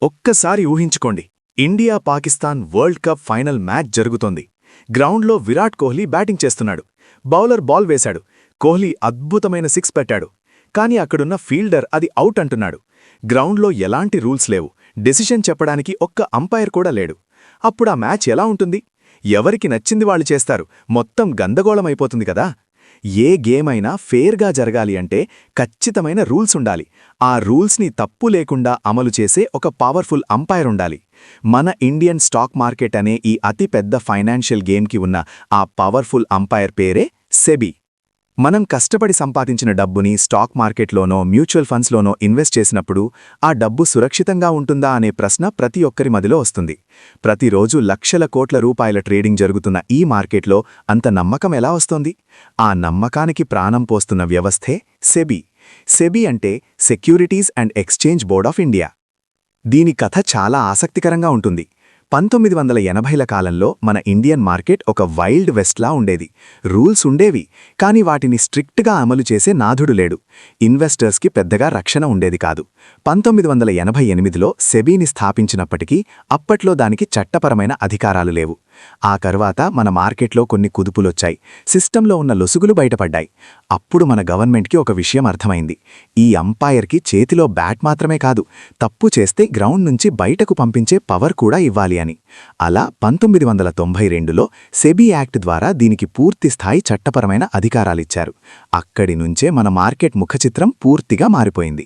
ఒక్కసారి ఊహించుకోండి, India Pakistan world cup final match జరుగుతోంది. గ్రౌండ్లో విరాట్ కోహ్లీ బ్యాటింగ్ చేస్తున్నాడు. బౌలర్ బాల్ వేశాడు. కోహ్లీ అద్భుతమైన సిక్స్ పెట్టాడు. కాని అక్కడున్న ఫీల్డర్ అది అవుట్ అంటున్నాడు. గ్రౌండ్లో ఎలాంటి రూల్స్ లేవు. డెసిషన్ చెప్పడానికి ఒక్క అంపైర్ కూడా లేడు. అప్పుడా మ్యాచ్ ఎలా ఉంటుంది? ఎవరికి నచ్చింది వాళ్ళు చేస్తారు. మొత్తం గందగోళమైపోతుంది కదా. ఏ గేమ్ అయినా ఫేర్గా జరగాలి అంటే ఖచ్చితమైన రూల్స్ ఉండాలి. ఆ రూల్స్ని తప్పు లేకుండా అమలు చేసే ఒక పవర్ఫుల్ అంపైర్ ఉండాలి. మన ఇండియన్ స్టాక్ మార్కెట్ అనే ఈ అతిపెద్ద ఫైనాన్షియల్ గేమ్కి ఉన్న ఆ పవర్ఫుల్ అంపైర్ పేరే సెబీ. మనం కష్టపడి సంపాదించిన డబ్బుని స్టాక్ మార్కెట్లోనో మ్యూచువల్ ఫండ్స్లోనో ఇన్వెస్ట్ చేసినప్పుడు ఆ డబ్బు సురక్షితంగా ఉంటుందా అనే ప్రశ్న ప్రతి ఒక్కరి మదిలో వస్తుంది. ప్రతిరోజు లక్షల కోట్ల రూపాయల ట్రేడింగ్ జరుగుతున్న ఈ మార్కెట్లో అంత నమ్మకం ఎలా వస్తోంది? ఆ నమ్మకానికి ప్రాణం పోస్తున్న వ్యవస్థే సెబీ. సెబీ అంటే securities and exchange board of India. దీని కథ చాలా ఆసక్తికరంగా ఉంటుంది. 1980ల కాలంలో మన ఇండియన్ మార్కెట్ ఒక వైల్డ్ వెస్ట్లా ఉండేది. రూల్స్ ఉండేవి, కానీ వాటిని స్ట్రిక్ట్గా అమలు చేసే నాథుడు లేడు. ఇన్వెస్టర్స్కి పెద్దగా రక్షణ ఉండేది కాదు. 1988లో సెబీని స్థాపించినప్పటికీ అప్పట్లో దానికి చట్టపరమైన అధికారాలు లేవు. ఆ తర్వాత మన మార్కెట్లో కొన్ని కుదుపులొచ్చాయి. సిస్టంలో ఉన్న లొసుగులు బయటపడ్డాయి. అప్పుడు మన గవర్నమెంట్కి ఒక విషయం అర్థమైంది. ఈ అంపైర్కి చేతిలో బ్యాట్ మాత్రమే కాదు, తప్పు చేస్తే గ్రౌండ్ నుంచి బయటకు పంపించే పవర్ కూడా ఇవ్వాలి అని. అలా 1992లో సెబీ యాక్ట్ ద్వారా దీనికి పూర్తిస్థాయి చట్టపరమైన అధికారాలిచ్చారు. అక్కడి నుంచే మన మార్కెట్ ముఖచిత్రం పూర్తిగా మారిపోయింది.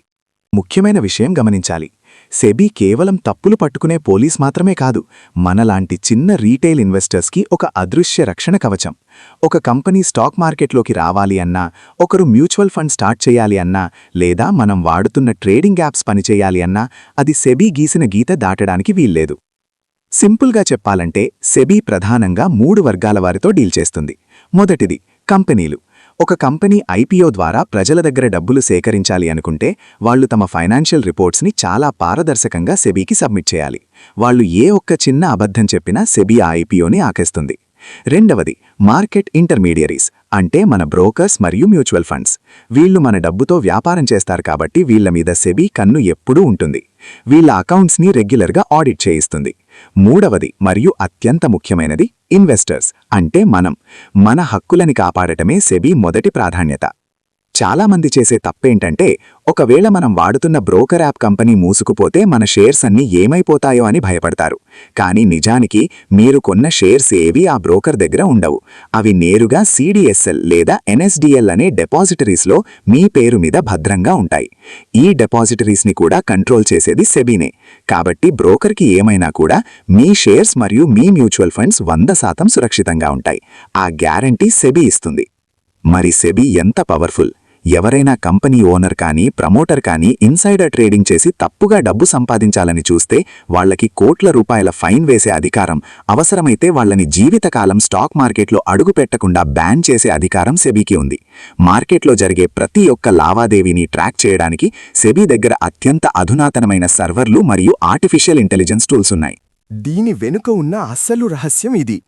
ముఖ్యమైన విషయం గమనించాలి. సెబీ కేవలం తప్పులు పట్టుకునే పోలీస్ మాత్రమే కాదు, మనలాంటి చిన్న రీటైల్ ఇన్వెస్టర్స్కి ఒక అదృశ్య రక్షణ కవచం. ఒక కంపెనీ స్టాక్ మార్కెట్లోకి రావాలి అన్నా, ఒకరు మ్యూచువల్ ఫండ్ స్టార్ట్ చేయాలి అన్నా, లేదా మనం వాడుతున్న ట్రేడింగ్ యాప్స్ పనిచేయాలి అన్నా అది సెబీ గీసిన గీత దాటడానికి వీల్లేదు. సింపుల్గా చెప్పాలంటే సెబీ ప్రధానంగా 3 వర్గాల వారితో డీల్ చేస్తుంది. మొదటిది కంపెనీలు. ఒక కంపెనీ ఐపీఓ ద్వారా ప్రజల దగ్గర డబ్బులు సేకరించాలి అనుకుంటే వాళ్లు తమ ఫైనాన్షియల్ రిపోర్ట్స్ని చాలా పారదర్శకంగా సెబీకి సబ్మిట్ చేయాలి. వాళ్లు ఏ ఒక్క చిన్న అబద్ధం చెప్పినా సెబీ ఆ ఐపీఓని ఆకేస్తుంది. రెండవది మార్కెట్ ఇంటర్మీడియరీస్, అంటే మన బ్రోకర్స్ మరియు మ్యూచువల్ ఫండ్స్. వీళ్లు మన డబ్బుతో వ్యాపారం చేస్తారు కాబట్టి వీళ్ల మీద సెబీ కన్ను ఎప్పుడూ ఉంటుంది. వీళ్ల అకౌంట్స్ని రెగ్యులర్గా ఆడిట్ చేయిస్తుంది. మూడవది మరియు అత్యంత ముఖ్యమైనది ఇన్వెస్టర్స్, అంటే మన హక్కులని కాపాడటమే సెబీ మొదటి ప్రాధాన్యత. చాలామంది చేసే తప్పేంటంటే, ఒకవేళ మనం వాడుతున్న బ్రోకర్ యాప్ కంపెనీ మూసుకుపోతే మన షేర్స్ అన్నీ ఏమైపోతాయో అని భయపడతారు. కానీ నిజానికి మీరు కొన్న షేర్స్ ఏవీ ఆ బ్రోకర్ దగ్గర ఉండవు. అవి నేరుగా సిడిఎస్ఎల్ లేదా ఎన్ఎస్డిఎల్ అనే డిపాజిటరీస్లో మీ పేరు మీద భద్రంగా ఉంటాయి. ఈ డిపాజిటరీస్ని కూడా కంట్రోల్ చేసేది సెబీనే. కాబట్టి బ్రోకర్కి ఏమైనా కూడా మీ షేర్స్ మరియు మీ మ్యూచువల్ ఫండ్స్ 100% సురక్షితంగా ఉంటాయి. ఆ గ్యారంటీ సెబీ ఇస్తుంది. మరి సెబీ ఎంత పవర్ఫుల్! ఎవరైనా కంపెనీ ఓనర్ కానీ ప్రమోటర్ కానీ ఇన్సైడర్ ట్రేడింగ్ చేసి తప్పుగా డబ్బు సంపాదించాలని చూస్తే వాళ్లకి కోట్ల రూపాయల ఫైన్ వేసే అధికారం, అవసరమైతే వాళ్లని జీవితకాలం స్టాక్ మార్కెట్లో అడుగుపెట్టకుండా బ్యాన్ చేసే అధికారం సెబీకి ఉంది. మార్కెట్లో జరిగే ప్రతి ఒక్క లావాదేవీని ట్రాక్ చేయడానికి సెబీ దగ్గర అత్యంత అధునాతనమైన సర్వర్లు మరియు ఆర్టిఫిషియల్ ఇంటెలిజెన్స్ టూల్స్ ఉన్నాయి. దీని వెనుక ఉన్న అసలు రహస్యం ఇది.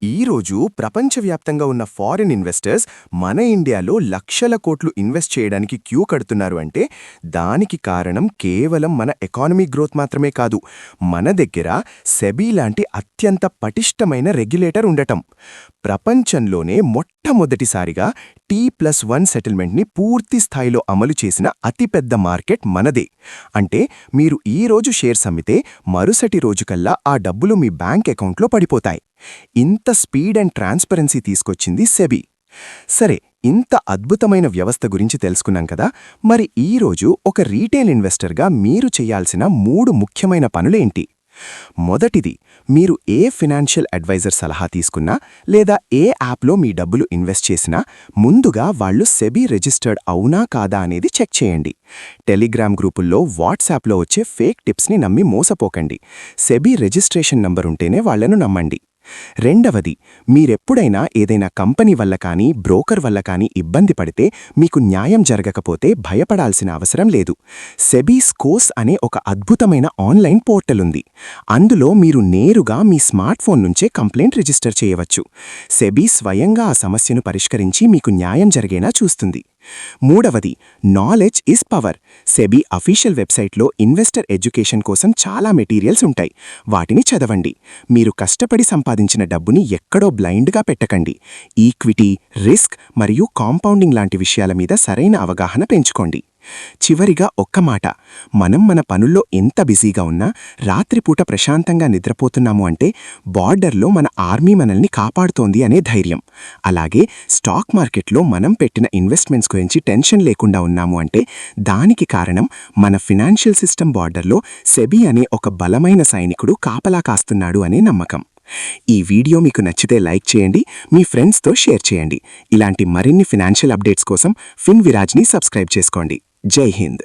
ఈరోజు ప్రపంచవ్యాప్తంగా ఉన్న ఫారిన్ ఇన్వెస్టర్స్ మన ఇండియాలో లక్షల కోట్లు ఇన్వెస్ట్ చేయడానికి క్యూ కడుతున్నారు అంటే దానికి కారణం కేవలం మన ఎకానమీ గ్రోత్ మాత్రమే కాదు, మన దగ్గర సెబీ లాంటి అత్యంత పటిష్టమైన రెగ్యులేటర్ ఉండటం. ప్రపంచంలోనే మొట్టమొదటిసారిగా T+1 సెటిల్మెంట్ని పూర్తి స్థాయిలో అమలు చేసిన అతిపెద్ద మార్కెట్ మనదే. అంటే మీరు ఈరోజు షేర్స్ అమ్మితే మరుసటి రోజుకల్లా ఆ డబ్బులు మీ బ్యాంక్ అకౌంట్లో పడిపోతాయి. ఇంత స్పీడ్ అండ్ ట్రాన్స్పరెన్సీ తీసుకొచ్చింది సెబీ. సరే, ఇంత అద్భుతమైన వ్యవస్థ గురించి తెలుసుకున్నాం కదా. మరి ఈరోజు ఒక రీటైల్ ఇన్వెస్టర్గా మీరు చేయాల్సిన 3 ముఖ్యమైన పనులేంటి? మొదటిది, మీరు ఏ ఫినాన్షియల్ అడ్వైజర్ సలహా తీసుకున్నా లేదా ఏ యాప్లో మీ డబ్బులు ఇన్వెస్ట్ చేసినా ముందుగా వాళ్లు సెబీ రిజిస్టర్డ్ అవునా కాదా అనేది చెక్ చేయండి. టెలిగ్రామ్ గ్రూపుల్లో, వాట్సాప్లో వచ్చే ఫేక్ టిప్స్ని నమ్మి మోసపోకండి. సెబీ రిజిస్ట్రేషన్ నంబర్ ఉంటేనే వాళ్లను నమ్మండి. రెండవది, మీరెప్పుడైనా ఏదైనా కంపెనీ వల్ల కానీ బ్రోకర్ వల్ల కానీ ఇబ్బంది పడితే మీకు న్యాయం జరగకపోతే భయపడాల్సిన అవసరం లేదు. సెబీ స్కోర్స్ అనే ఒక అద్భుతమైన ఆన్లైన్ పోర్టల్ ఉంది. అందులో మీరు నేరుగా మీ స్మార్ట్ ఫోన్ నుంచే కంప్లైంట్ రిజిస్టర్ చేయవచ్చు. సెబీ స్వయంగా ఆ సమస్యను పరిష్కరించి మీకు న్యాయం జరిగేలా చూస్తుంది. మూడవది, knowledge is power. SEBI official వెబ్సైట్లో ఇన్వెస్టర్ ఎడ్యుకేషన్ కోసం చాలా మెటీరియల్స్ ఉంటాయి. వాటిని చదవండి. మీరు కష్టపడి సంపాదించిన డబ్బుని ఎక్కడో బ్లైండ్గా పెట్టకండి. ఈక్విటీ, రిస్క్ మరియు కాంపౌండింగ్ లాంటి విషయాల మీద సరైన అవగాహన పెంచుకోండి. చివరిగా ఒక్క మాట, మనం మన పనుల్లో ఎంత బిజీగా ఉన్నా రాత్రిపూట ప్రశాంతంగా నిద్రపోతున్నాము అంటే బార్డర్లో మన ఆర్మీ మనల్ని కాపాడుతోంది అనే ధైర్యం. అలాగే స్టాక్ మార్కెట్లో మనం పెట్టిన ఇన్వెస్ట్మెంట్స్ గురించి టెన్షన్ లేకుండా ఉన్నాము అంటే దానికి కారణం మన ఫినాన్షియల్ సిస్టమ్ బార్డర్లో సెబీ అనే ఒక బలమైన సైనికుడు కాపలా కాస్తున్నాడు అనే నమ్మకం. ఈ వీడియో మీకు నచ్చితే లైక్ చేయండి, మీ ఫ్రెండ్స్తో షేర్ చేయండి. ఇలాంటి మరిన్ని ఫినాన్షియల్ అప్డేట్స్ కోసం ఫిన్విరాజ్ని సబ్స్క్రైబ్ చేసుకోండి. జై హింద్.